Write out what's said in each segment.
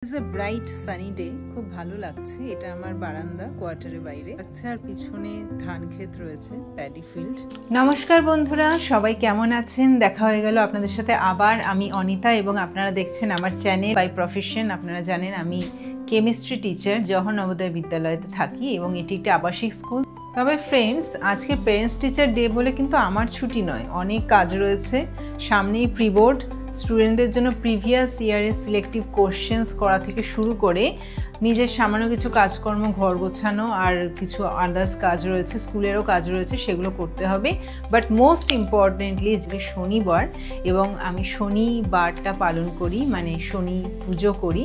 It's a bright sunny day. খুব ভালো লাগছে। এটা আমার বারান্দা কোয়ার্টারের বাইরে লাগছে আর পিছনে ধান ক্ষেত রয়েছে, প্যাডি ফিল্ড। নমস্কার বন্ধুরা, সবাই কেমন আছেন? দেখা হয়ে গেল আপনাদের সাথে আবার। আমি অনিতা এবং আপনারা দেখছেন আমার চ্যানেল বাই প্রফেশন। আপনারা জানেন আমি কেমিস্ট্রি টিচার, জওহর নবোদয় বিদ্যালয়তে থাকি এবং এটি একটি আবাসিক স্কুল। তবে ফ্রেন্ডস, আজকে পেরেন্টস টিচার ডে বলে কিন্তু আমার ছুটি নয়, অনেক কাজ রয়েছে সামনেই। প্রি বোর্ড স্টুডেন্টদের জন্য প্রিভিয়াস ইয়ারের সিলেক্টিভ কোশ্চেন্স করা থেকে শুরু করে নিজের সামান্য কিছু কাজকর্ম, ঘর গোছানো আর কিছু আদার্স কাজ রয়েছে, স্কুলেরও কাজ রয়েছে, সেগুলো করতে হবে। বাট মোস্ট ইম্পর্টেন্টলি যে শনিবার, এবং আমি শনিবারটা পালন করি, মানে শনি পুজো করি।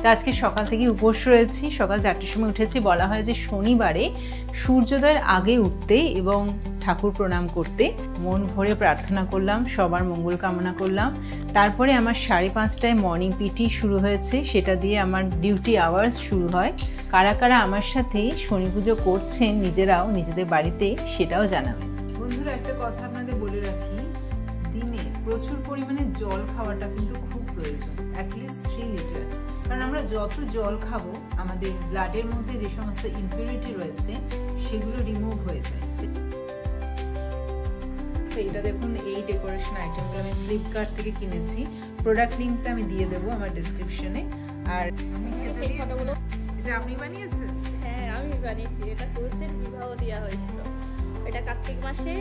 তা আজকে সকাল থেকে উপোস রয়েছি, সকাল 4টের সময় উঠেছি। বলা হয় যে শনিবারে সূর্যোদয়ের আগে উঠতে এবং ঠাকুর প্রণাম করতে। মন ভরে প্রার্থনা করলাম, সবার মঙ্গল কামনা করলাম। তারপরে আমার 5:30টায় মর্নিং পিটি শুরু হয়েছে, সেটা দিয়ে আমার ডিউটি আওয়ার্স শুরু হয়। কারা কারা আমার সাথে শনি পুজো করছেন নিজেরাও নিজেদের বাড়িতে, সেটাও জানাবেন। বন্ধুরা, একটা কথা আপনাদের বলে রাখি, দিনে প্রচুর পরিমাণে জল খাওয়াটা কিন্তু খুব প্রয়োজন, অ্যাটলিস্ট 3 লিটার। কারণ আমরা যত জল খাবো আমাদের ব্লাডের মধ্যে যে সমস্ত ইমপিউরিটি রয়েছে সেগুলো রিমুভ হয়ে যায়। তো এটা দেখুন, এই ডেকোরেশন আইটেমগুলো আমি ফ্লিপকার্ট থেকে কিনেছি। প্রোডাক্ট লিঙ্কটা আমি দিয়ে দেবো আমার ডেসক্রিপশনে। আর এটা আপনি বানিয়েছেন? হ্যাঁ, আমি বানিয়েছি। এটা তুলসীর বিবাহ দেওয়া হয়েছিল। এটা কার্তিক মাসে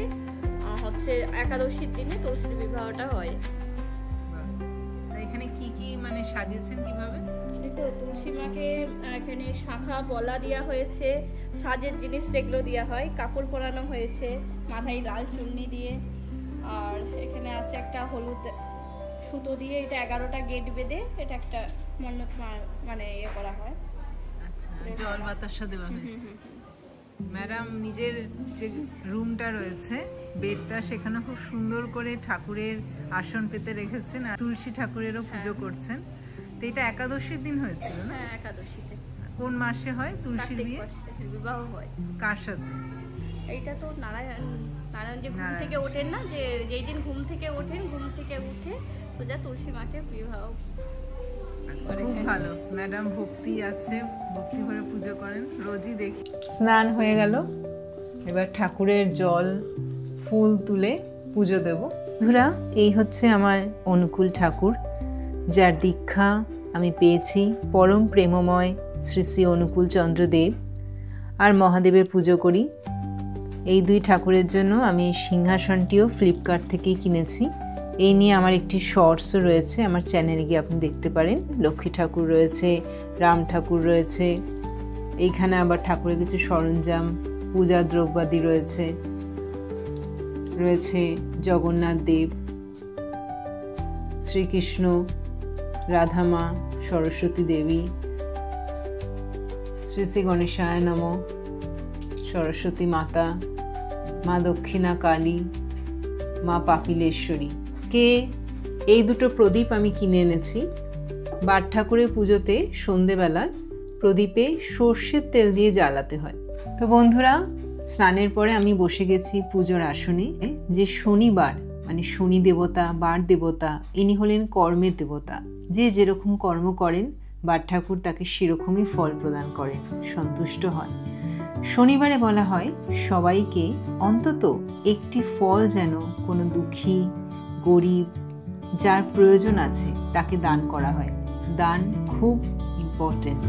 হচ্ছে একাদশীর দিনে তুলসীর বিবাহটা হয়। এখানে কি কি মানে সাজিয়েছেন কিভাবে? এটা তুলসী মাকে এখানে শাখা বলা দেওয়া হয়েছে, সাজের জিনিস যেগুলো দেওয়া হয়, কাপড় পরানো হয়েছে, মাথায় লাল চুন্নি দিয়ে। আর এখানে আছে একটা হলুদ সুতো দিয়ে, এটা 11টা গেট বেঁধে এটা একটা মণ্ডপ মানে ইয়ে করা হয়। আচ্ছা, জল বাতাসা দেওয়া হয়েছে। ম্যাডাম নিজের যে রুমটা রয়েছে, বেডটা, সেখানে খুব সুন্দর করে ঠাকুরের আসন পেতে রেখেছেন আর তুলসী ঠাকুরেরও পুজো করছেন। তো এটা একাদশীর দিন হয়েছিল না? হ্যাঁ, একাদশীতে। কোন মাসে হয় তুলসীর বিবাহ হয়? কার সাথে? এইটা তো নারায়ণ যে ঘুম থেকে ওঠেন না, যে যেই দিন ঘুম থেকে ওঠেন, ঘুম থেকে উঠে পূজা তুলসী মাকে বিবাহ। খুব ভালো, ম্যাডাম ভক্তি আছে, ভক্তি ভরে পুজো করেন, রোজই দেখি। স্নান হয়ে গেল, এবার ঠাকুরের জল ফুল তুলে পুজো দেব। বন্ধুরা, এই হচ্ছে আমার অনুকূল ঠাকুর, যার দীক্ষা আমি পেয়েছি পরম প্রেমময় শ্রী শ্রী অনুকূল চন্দ্র দেব। আর মহাদেবের পুজো করি। এই 2 ঠাকুরের জন্য আমি সিংহাসনটিও ফ্লিপকার্ট থেকেই কিনেছি। এই নিয়ে আমার একটি শর্টসও রয়েছে, আমার চ্যানেলে গিয়ে আপনি দেখতে পারেন। লক্ষ্মী ঠাকুর রয়েছে, রাম ঠাকুর রয়েছে, এইখানে আবার ঠাকুরের কিছু সরঞ্জাম, পূজা দ্রব্যাদি রয়েছে, রয়েছে জগন্নাথ দেব, শ্রীকৃষ্ণ, রাধামা, সরস্বতী দেবী, শ্রী শ্রী গণেশায় নমঃ, সরস্বতী মাতা, মা দক্ষিণা কালী, মা পাপিলেশ্বরী। এই 2টো প্রদীপ আমি কিনে এনেছি। বাট ঠাকুরের পুজোতে সন্ধেবেলায় প্রদীপে সর্ষের তেল দিয়ে জ্বালাতে হয়। তো বন্ধুরা, স্নানের পরে আমি বসে গেছি পুজোর আসনে। যে শনিবার, মানে শনি দেবতা, বার দেবতা, ইনি হলেন কর্মের দেবতা। যে যেরকম কর্ম করেন বাট ঠাকুর তাকে সেরকমই ফল প্রদান করেন, সন্তুষ্ট হন। শনিবারে বলা হয় সবাইকে অন্তত একটি ফল যেন কোনো দুঃখী, গরিব, যার প্রয়োজন আছে তাকে দান করা হয়। দান খুব ইম্পর্টেন্ট।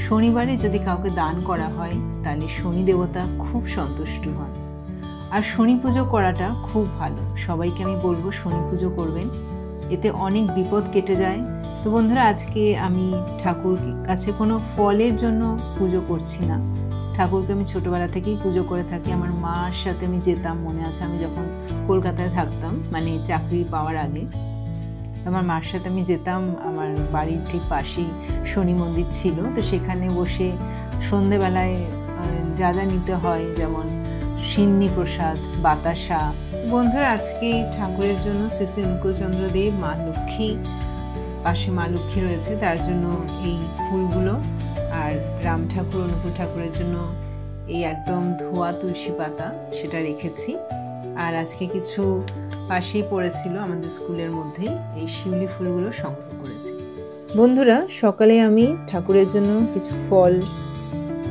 শনিবারে যদি কাউকে দান করা হয় তাহলে শনি দেবতা খুব সন্তুষ্ট হন। আর শনি পুজো করাটা খুব ভালো, সবাইকে আমি বলবো শনি পুজো করবেন, এতে অনেক বিপদ কেটে যায়। তো বন্ধুরা, আজকে আমি ঠাকুর কাছে কোনো ফলের জন্য পুজো করছি না। ঠাকুরকে আমি ছোটোবেলা থেকেই পুজো করে থাকি। আমার মার সাথে আমি যেতাম, মনে আছে আমি যখন কলকাতায় থাকতাম, মানে চাকরি পাওয়ার আগে, তো আমার মার সাথে আমি যেতাম। আমার বাড়ির ঠিক পাশেই শনি মন্দির ছিল, তো সেখানে বসে সন্ধেবেলায় যা যা নিতে হয়, যেমন সিন্নি প্রসাদ, বাতাসা। বন্ধুরা, আজকে ঠাকুরের জন্য শ্রী শ্রী অনুকূলচন্দ্র দেব, মা লক্ষ্মী, পাশে মা লক্ষ্মী রয়েছে, তার জন্য এই ফুলগুলো। আর রাম ঠাকুর, অনুকূল ঠাকুরের জন্য এই একদম ধোয়া তুলসী পাতা, সেটা রেখেছি। আর আজকে কিছু পাশেই পড়েছিল আমাদের স্কুলের মধ্যেই, এই শিউলি ফুলগুলো সংগ্রহ করেছি। বন্ধুরা, সকালে আমি ঠাকুরের জন্য কিছু ফল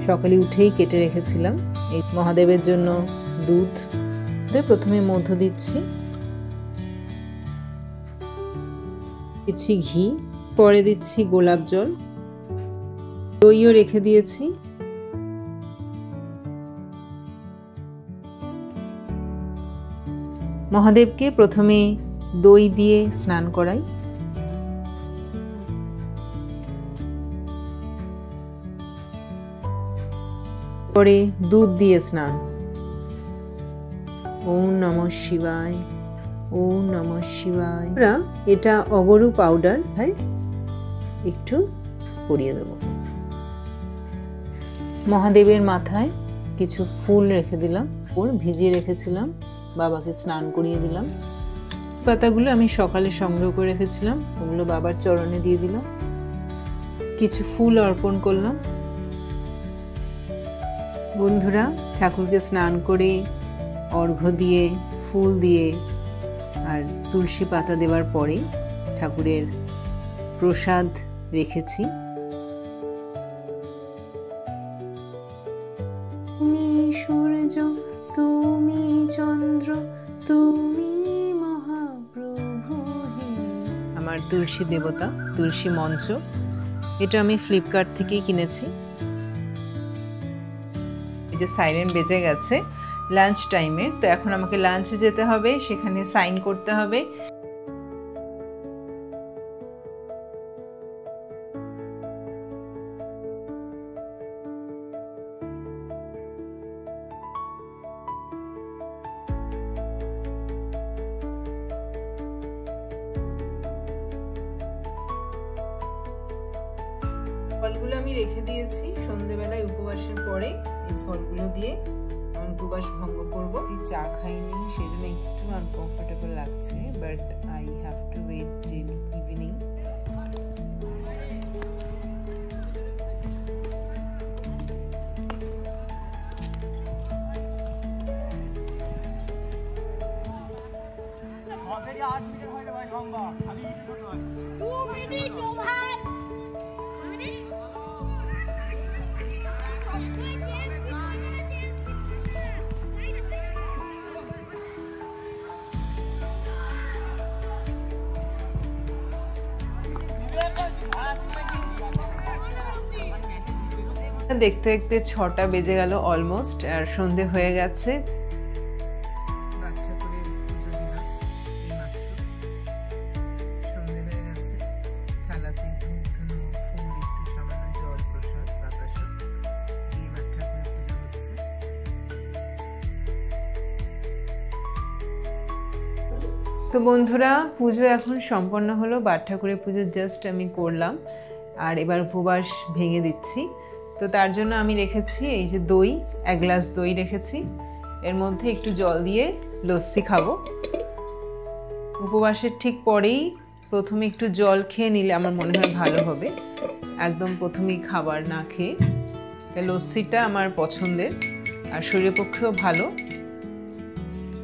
সকালে উঠেই কেটে রেখেছিলাম। এই মহাদেবের জন্য দুধ প্রথমে মধ্য দিচ্ছি, ঘি, পরে দিচ্ছি গোলাপ জল, দইও রেখে দিয়েছি। মহাদেবকে প্রথমে দই দিয়ে স্নান করাই, পরে দুধ দিয়ে স্নান। ওম নমঃ শিবায়, ওম নমঃ শিবায়। এটা অগরু পাউডার, একটু পরিয়ে দেব। মহাদেবের মাথায় কিছু ফুল রেখে দিলাম, ফুল ভিজিয়ে রেখেছিলাম, বাবাকে স্নান করিয়ে দিলাম। পাতাগুলো আমি সকালে সংগ্রহ করে রেখেছিলাম, ওগুলো বাবার চরণে দিয়ে দিলাম। কিছু ফুল অর্পণ করলাম। বন্ধুরা, ঠাকুরকে স্নান করে অর্ঘ্য দিয়ে, ফুল দিয়ে আর তুলসী পাতা দেওয়ার পরে ঠাকুরের প্রসাদ রেখেছি। তুমি সূর্য, তুমি চন্দ্র, তুমি মহাপ্রভু হে। আমার তুলসী দেবতা, তুলসী মঞ্চ, এটা আমি ফ্লিপকার্ট থেকেই কিনেছি। এই যে সাইরেন বেজে গেছে লাঞ্চ টাইমের, তো এখন আমাকে লাঞ্চে যেতে হবে, সেখানে সাইন করতে হবে। ফলগুলো আমি রেখে দিয়েছি, সন্ধ্যেবেলায় উপবাসের পরে এই ফলগুলো দিয়ে আমি উপবাস ভঙ্গ করবো। চা খাইনি, সেই জন্য একটু আনকমফোর্টেবল লাগছে, but I have to wait till evening. দেখতে দেখতে 6টা বেজে গেল অলমোস্ট, আর সন্ধে হয়ে গেছে। তো বন্ধুরা, পুজো এখন সম্পন্ন হলো, বাট ঠাকুরের পুজো জাস্ট আমি করলাম, আর এবার উপবাস ভেঙে দিচ্ছি। তো তার জন্য আমি রেখেছি এই যে দই, 1 গ্লাস দই রেখেছি, এর মধ্যে একটু জল দিয়ে লস্যি খাবো। উপবাসের ঠিক পরেই প্রথমে একটু জল খেয়ে নিলে আমার মনে হয় ভালো হবে, একদম প্রথমেই খাবার না খেয়ে। তাই লস্যিটা আমার পছন্দের, আর শরীরের পক্ষেও ভালো।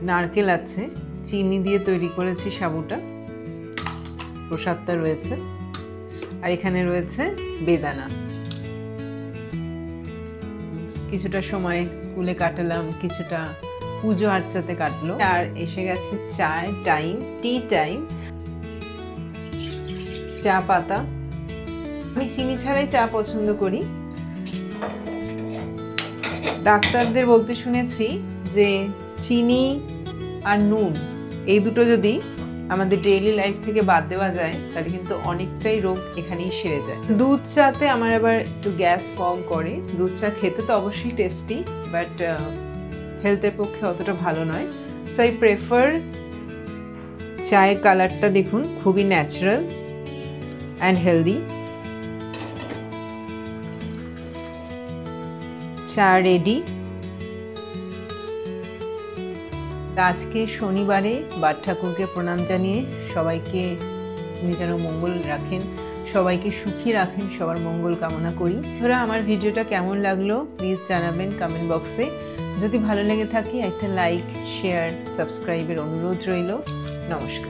নারকেল আছে, চিনি দিয়ে তৈরি করেছি সাবুটা, প্রসাদটা রয়েছে, আর এখানে রয়েছে বেদানা। কিছুটা সময় স্কুলে কাটালাম, কিছুটা পুজো আর্চাতে কাটলো, আর এসে গেছে চায়ের টাইম, টি টাইম। চা পাতা, আমি চিনি ছাড়াই চা পছন্দ করি। ডাক্তারদের বলতে শুনেছি যে চিনি আর নুন এই দুটো যদি আমাদের ডেইলি লাইফ থেকে বাদ দেওয়া যায়, তাহলে কিন্তু অনেকটাই রোগ এখানেই সেরে যায়। দুধ চাতে আমার আবার একটু গ্যাস ফর্ম করে। দুধ চা খেতে তো অবশ্যই টেস্টি, বাট হেলথের পক্ষে অতটা ভালো নয়। সো আই প্রেফার, চায়ের কালারটা দেখুন খুবই ন্যাচারাল অ্যান্ড হেলদি। চা রেডি। আজকে শনিবারে বাট ঠাকুরকে প্রণাম জানিয়ে সবাইকে উনি যেন মঙ্গল রাখেন, সবাইকে সুখী রাখেন, সবার মঙ্গল কামনা করি। ধরা আমার ভিডিওটা কেমন লাগলো প্লিজ জানাবেন কমেন্ট বক্সে। যদি ভালো লেগে থাকে একটা লাইক, শেয়ার, সাবস্ক্রাইবের অনুরোধ রইল। নমস্কার।